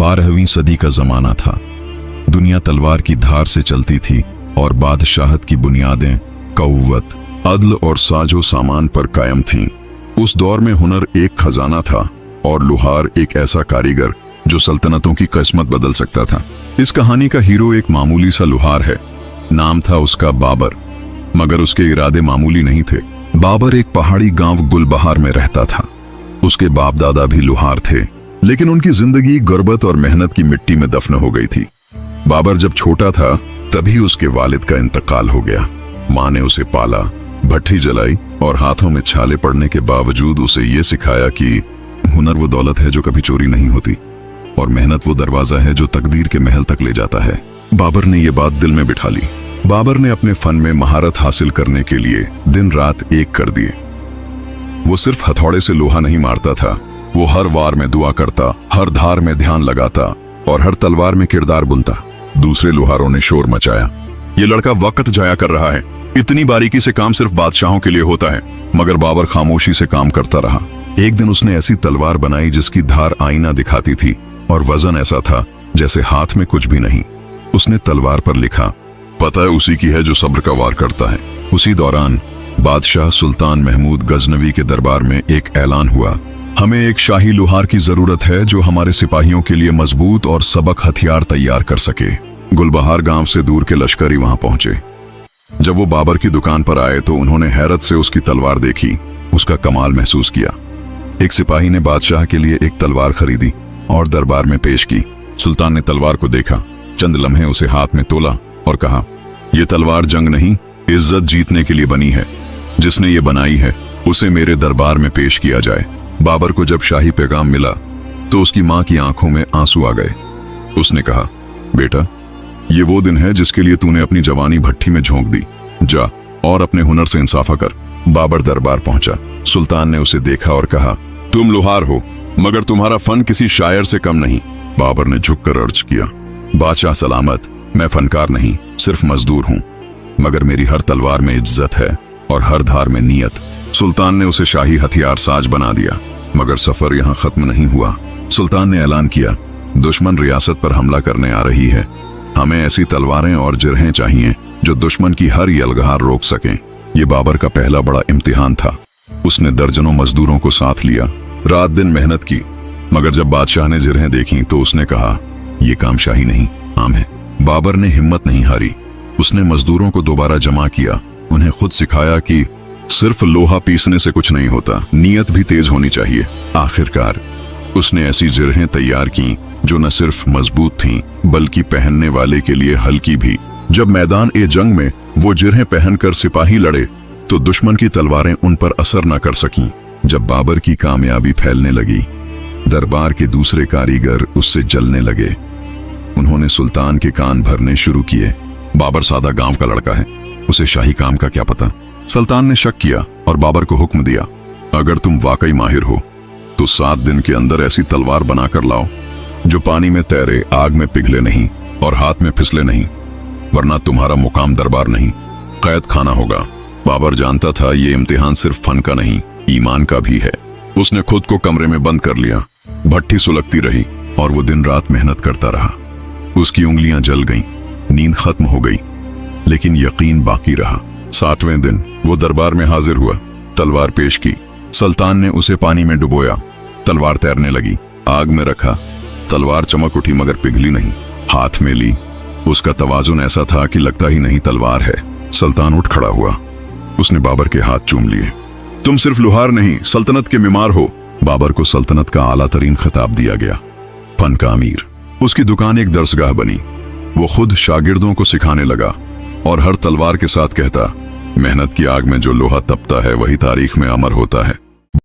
12वीं सदी का जमाना था। दुनिया तलवार की धार से चलती थी और बादशाहत की बुनियादें कव्वत, अदल और साजो सामान पर कायम थीं। उस दौर में हुनर एक खजाना था और लुहार एक ऐसा कारीगर जो सल्तनतों की किस्मत बदल सकता था। इस कहानी का हीरो एक मामूली सा लुहार है। नाम था उसका बाबर, मगर उसके इरादे मामूली नहीं थे। बाबर एक पहाड़ी गांव गुलबहार में रहता था। उसके बाप दादा भी लुहार थे, लेकिन उनकी जिंदगी गुर्बत और मेहनत की मिट्टी में दफन हो गई थी। बाबर जब छोटा था तभी उसके वालिद का इंतकाल हो गया। माँ ने उसे पाला, भट्ठी जलाई और हाथों में छाले पड़ने के बावजूद उसे ये सिखाया कि हुनर वो दौलत है जो कभी चोरी नहीं होती और मेहनत वो दरवाजा है जो तकदीर के महल तक ले जाता है। बाबर ने ये बात दिल में बिठा ली। बाबर ने अपने फन में महारत हासिल करने के लिए दिन रात एक कर दिए। वो सिर्फ हथौड़े से लोहा नहीं मारता था, वो हर वार में दुआ करता, हर धार में ध्यान लगाता और हर तलवार में किरदार बुनता। दूसरे लुहारों ने शोर मचाया, ये लड़का वक्त जाया कर रहा है, इतनी बारीकी से काम सिर्फ बादशाहों के लिए होता है। मगर बाबर खामोशी से काम करता रहा। एक दिन उसने ऐसी तलवार बनाई जिसकी धार आईना दिखाती थी और वजन ऐसा था जैसे हाथ में कुछ भी नहीं। उसने तलवार पर लिखा, पता है उसी की है जो सब्र का वार करता है। उसी दौरान बादशाह सुल्तान महमूद गजनवी के दरबार में एक ऐलान हुआ, हमें एक शाही लुहार की जरूरत है जो हमारे सिपाहियों के लिए मजबूत और सबक हथियार तैयार कर सके। गुलबहार गांव से दूर के लश्करी वहां पहुंचे। जब वो बाबर की दुकान पर आए तो उन्होंने हैरत से उसकी तलवार देखी, उसका कमाल महसूस किया। एक सिपाही ने बादशाह के लिए एक तलवार खरीदी और दरबार में पेश की। सुल्तान ने तलवार को देखा, चंद लम्हे उसे हाथ में तोला और कहा, यह तलवार जंग नहीं, इज्जत जीतने के लिए बनी है। जिसने ये बनाई है उसे मेरे दरबार में पेश किया जाए। बाबर को जब शाही पैगाम मिला तो उसकी मां की आंखों में आंसू आ गए। उसने कहा, बेटा, ये वो दिन है जिसके लिए तूने अपनी जवानी भट्ठी में झोंक दी। जा और अपने हुनर से इंसाफा कर। बाबर दरबार पहुंचा। सुल्तान ने उसे देखा और कहा, तुम लुहार हो मगर तुम्हारा फन किसी शायर से कम नहीं। बाबर ने झुककर अर्ज किया, बादशाह सलामत, मैं फनकार नहीं, सिर्फ मजदूर हूं, मगर मेरी हर तलवार में इज्जत है और हर धार में नियत। सुल्तान ने उसे शाही हथियार साज बना दिया। मगर सफर यहां खत्म नहीं हुआ। सुल्तान ने ऐलान किया, दुश्मन रियासत पर हमला करने आ रही है। हमें ऐसी तलवारें और जिरहें चाहिए जो दुश्मन की हर यलगार रोक सकें। ये बाबर का पहला बड़ा इम्तिहान था। उसने दर्जनों मजदूरों को साथ लिया, रात दिन मेहनत की। मगर जब बादशाह ने जिरहें देखी तो उसने कहा, यह काम शाही नहीं, आम है। बाबर ने हिम्मत नहीं हारी। उसने मजदूरों को दोबारा जमा किया, उन्हें खुद सिखाया कि सिर्फ लोहा पीसने से कुछ नहीं होता, नीयत भी तेज होनी चाहिए। आखिरकार उसने ऐसी जिरहें तैयार की जो न सिर्फ मजबूत थीं बल्कि पहनने वाले के लिए हल्की भी। जब मैदान ए जंग में वो जिरहें पहनकर सिपाही लड़े तो दुश्मन की तलवारें उन पर असर न कर सकीं। जब बाबर की कामयाबी फैलने लगी, दरबार के दूसरे कारीगर उससे जलने लगे। उन्होंने सुल्तान के कान भरने शुरू किए, बाबर सादा गांव का लड़का है, उसे शाही काम का क्या पता। सुल्तान ने शक किया और बाबर को हुक्म दिया, अगर तुम वाकई माहिर हो तो 7 दिन के अंदर ऐसी तलवार बनाकर लाओ जो पानी में तैरे, आग में पिघले नहीं और हाथ में फिसले नहीं, वरना तुम्हारा मुकाम दरबार नहीं, कैद खाना होगा। बाबर जानता था ये इम्तिहान सिर्फ फन का नहीं, ईमान का भी है। उसने खुद को कमरे में बंद कर लिया। भट्ठी सुलगती रही और वो दिन रात मेहनत करता रहा। उसकी उंगलियां जल गईं, नींद खत्म हो गई, लेकिन यकीन बाकी रहा। 7वें दिन वो दरबार में हाजिर हुआ, तलवार पेश की। सुल्तान ने उसे पानी में डुबोया, तलवार तैरने लगी। आग में रखा, तलवार चमक उठी मगर पिघली नहीं। हाथ में ली, उसका तवाजुन ऐसा था कि लगता ही नहीं तलवार है। सुल्तान उठ खड़ा हुआ, उसने बाबर के हाथ चूम लिए। तुम सिर्फ लुहार नहीं, सल्तनत के मीमार हो। बाबर को सल्तनत का आला तरीन खिताब दिया गया, फन का अमीर। उसकी दुकान एक दरसगाह बनी। वो खुद शागिर्दों को सिखाने लगा और हर तलवार के साथ कहता, मेहनत की आग में जो लोहा तपता है वही तारीख में अमर होता है।